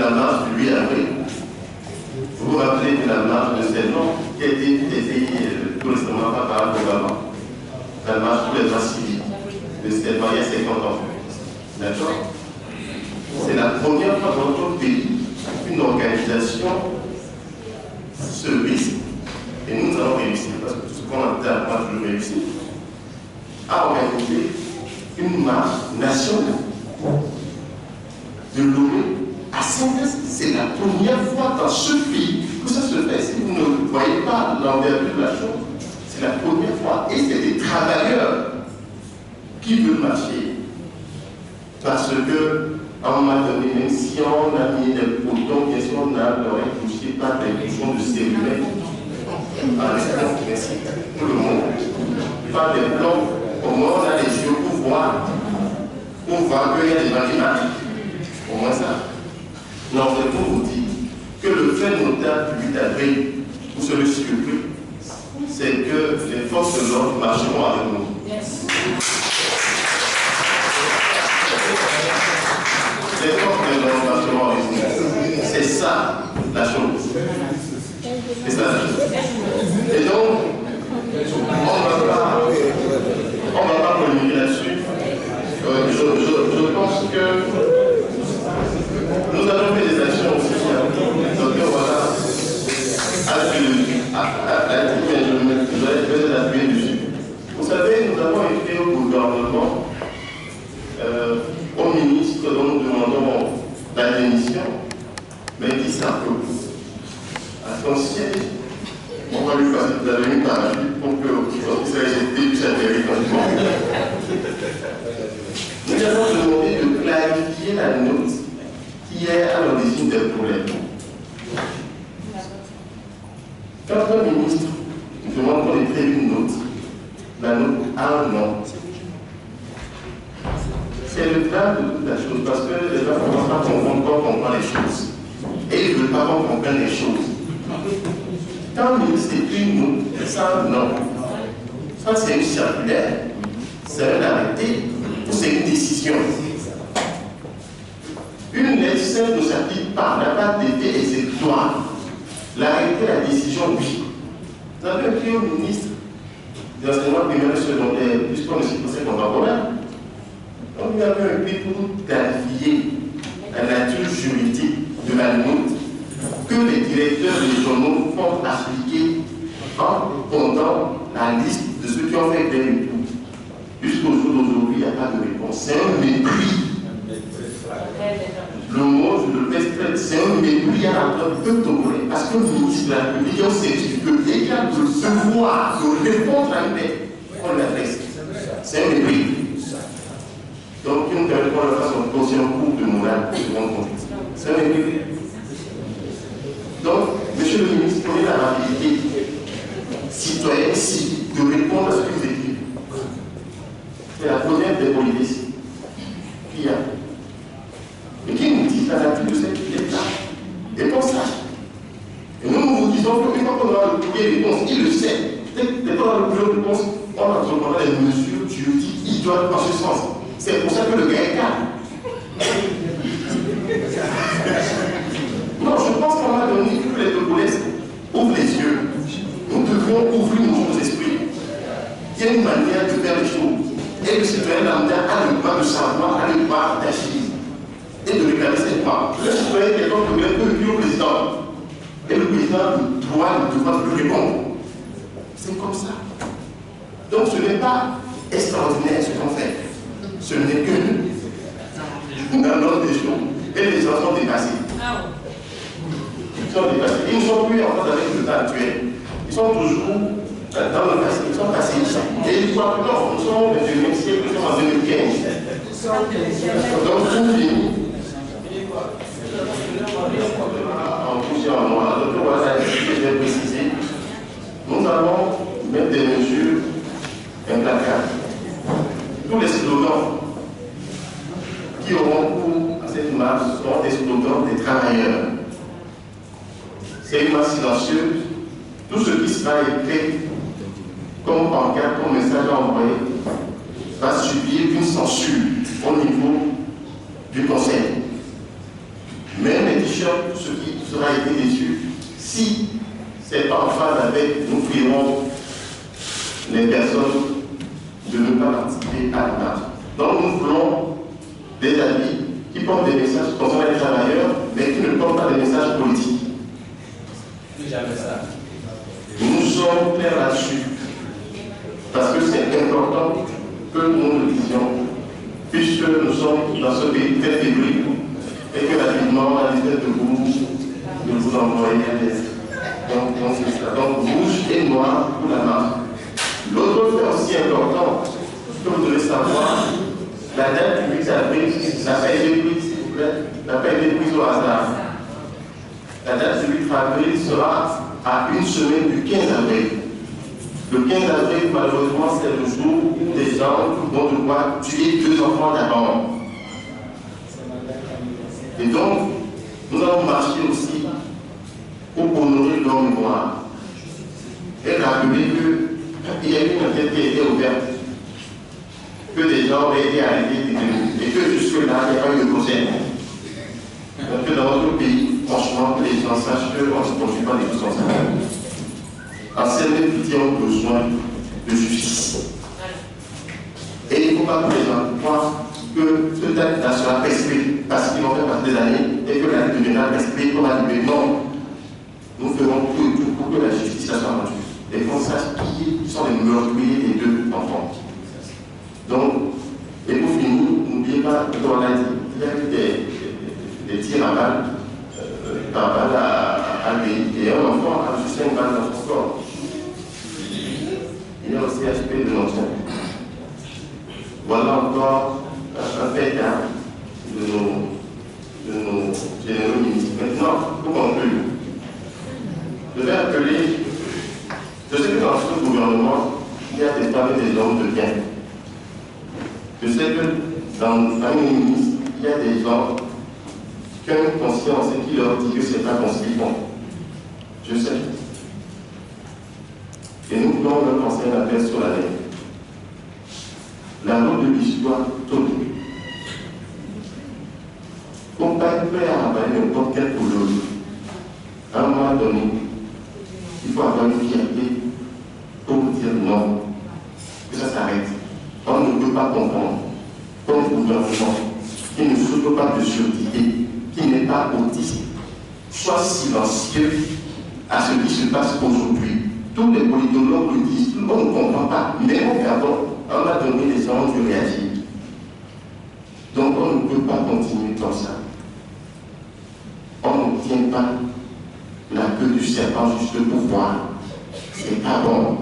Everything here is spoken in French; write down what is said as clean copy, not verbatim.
la marche du 8 avril. Vous vous rappelez de la marche de Selman qui a été tout récemment par Barack Obama. La marche pour les droits civiques de Selman il y a 50 ans. D'accord? C'est la première fois dans notre pays qu'une organisation se risque, et nous allons réussir, parce que tout ce qu'on entend, moi je le réussis, à organiser une marche nationale de Lomé à Saint-Est. C'est la première fois dans ce pays que ça se fait. Si vous ne voyez pas l'envergure de la chose, c'est la première fois. Et c'est des travailleurs qui veulent marcher. Parce que, à un moment donné, même si on a mis des boutons, bien sûr, on a l'oreille touchée par des bouchons de cellulaire. Merci. Tout le monde. Par des blancs, au moins on a les yeux pour voir qu'il y a des gens qui marchent. Au moins ça. Non, c'est pour vous dire que le fait notable du 8 avril, pour se le surpris, c'est que les forces de l'ordre marcheront avec nous. Yes. Les forces de l'ordre marcheront avec nous. C'est ça la chose. C'est ça la chose. Et donc, on ne va pas polémiquer là-dessus. Je pense que nous avons fait des actions aussi. Donc voilà, je vais peut-être appuyer dessus. Vous savez, nous avons écrit au gouvernement, au ministre dont nous demandons la démission, mais il dit ça un peu. À son siège, on va lui passer de la ligne par la suite pour que ça ait été plus intéressant. Nous avons demandé de clarifier la note qui est à l'origine des problèmes. Quand un ministre demande qu'on ait prévu une note, la note a un nom. C'est le drame de toute la chose, parce que les gens ne commencent pas à comprendre quand on comprend les choses. Et ils ne veulent pas qu'on comprenne les choses. Quand un ministre écrit une note, ça a un nom. Ça, c'est une circulaire, c'est un arrêté, ou c'est une décision. Une lettre simple ne s'applique pas, n'a pas d'effet exécutoire. L'arrêté, la décision, oui. Vous avez écrit au ministre de l'enseignement primaire et secondaire, puisqu'on est supposé contemporain. On lui avait écrit pour clarifier la nature juridique de la note que les directeurs régionaux font appliquer en comptant la liste de ceux qui ont fait des recours. Jusqu'au jour d'aujourd'hui, il n'y a pas de réponse. C'est un mépris. Le mot, je le respecte, c'est un mépris à l'endroit du peuple togolais. Parce que le ministre de la République, on sait qu'il a le devoir de répondre à une lettre qu'on l'adresse. C'est un mépris. Donc, il nous permet de faire son dossier en cours de morale. C'est un mépris. Donc, monsieur le ministre, prenez la rapidité citoyenne ici de répondre à ce que vous écrivez. C'est la première des politiques qu'il y a. Et qui nous dit la nature de cette lettre-là. Et pour ça. Et nous, nous vous disons que une fois qu'on aura le courrier réponse, il le sait. Dès qu'on aura le courrier réponse, on entreprendra les mesures juridiques idoines en ce sens. C'est pour ça que le gars est calme. Non, je pense qu'on a donné que les Togolais ouvrent les yeux. Nous devons ouvrir nos esprits. Il y a une manière de faire les choses. Et le citoyen lambda a le droit de savoir, a le droit d'agir et de réclamer ses droits. Le citoyen est quelqu'un qui peut écrire au président. Et le président a le droit de lui répondre. C'est comme ça. Donc ce n'est pas extraordinaire ce qu'on fait. Ce n'est que nous. Dans l'ordre des choses. Et les gens sont dépassés. Ils sont dépassés. Ils ne sont plus en fait avec le temps actuel. Ils sont toujours dans le passé. Ils sont passés. Et ils croient que non, nous sommes au XXIe siècle, nous sommes en 2015. Donc tout finit. En plusieurs mois. Donc voilà, je vais préciser. Nous allons mettre des mesures implacables. Tous les slogans qui auront cours à cette marche seront des slogans des travailleurs. C'est une marche silencieuse. Tout ce qui sera écrit comme pancarte, comme message envoyé, va subir une censure au niveau du conseil. Mais les t-shirts sera été déçu. Si c'est pas en phase avec, nous prierons les personnes de ne pas participer à la marche. Donc nous voulons des amis qui portent des messages concernant les travailleurs, mais qui ne portent pas des messages politiques. Nous sommes clairs là-dessus, parce que c'est important que nous le disions, puisque nous sommes dans ce pays très fébrile et que rapidement, à l'espèce de vous envoyer donc rouge et noir pour la marche. L'autre fait aussi important, que vous devez savoir, la date du 8 avril n'a pas été prise, s'il vous plaît, n'a pas été prise au hasard. La date du 8 avril sera à une semaine du 15 avril. Le 15 avril, malheureusement, c'est le jour où des gens vont devoir tuer 2 enfants d'abord. Et donc, nous allons marcher aussi pour honorer leur mémoire et rappeler qu'il y a eu une enquête qui a été ouverte, que des gens ont été arrêtés et que jusque-là, il n'y a pas eu de procès. Donc que dans notre pays, franchement, les gens sachent qu'on ne se poursuit pas des choses comme ça. En certains petits ont besoin de justice. Et il ne faut pas que les gens croient que ce texte sera prescrit parce qu'ils vont faire passer des années et que la vie deviendra prescrite comme la vie. Non. Nous ferons tout pour que la justice soit rendue. Et qu'on sache qui sont les meurtriers des 2 enfants. Donc, et pour finir, n'oubliez pas, comme on l'a dit, il y a eu des tirs à balles, par balle à lui, et un enfant a juste une balle dans son corps. Il y a aussi HP de l'ancien. Voilà encore un fait de nos généraux ministres. Maintenant, pour conclure, je vais appeler, je sais que dans ce gouvernement, il y a des femmes et des hommes de bien. Je sais que dans les ministres, il y a des gens qui ont une conscience et qui leur dit que ce n'est pas bon ce qu'ils font. Je sais. Et nous voulons leur lancer un appel sur la lèvre. La route de l'histoire tourne. Il ne faut pas être prêt à avaler n'importe quel boulot. À un moment donné, il faut avoir une fierté pour dire non, que ça s'arrête. On ne peut pas comprendre comme gouvernement qui ne souffre pas de surdité, qui n'est pas autiste, soit silencieux à ce qui se passe aujourd'hui. Tous les politologues le disent, tout le monde ne comprend pas, mais regardons, on a donné les gens de réagir. Donc on ne peut pas continuer comme ça. On ne tient pas la queue du serpent juste pour voir. C'est pas bon.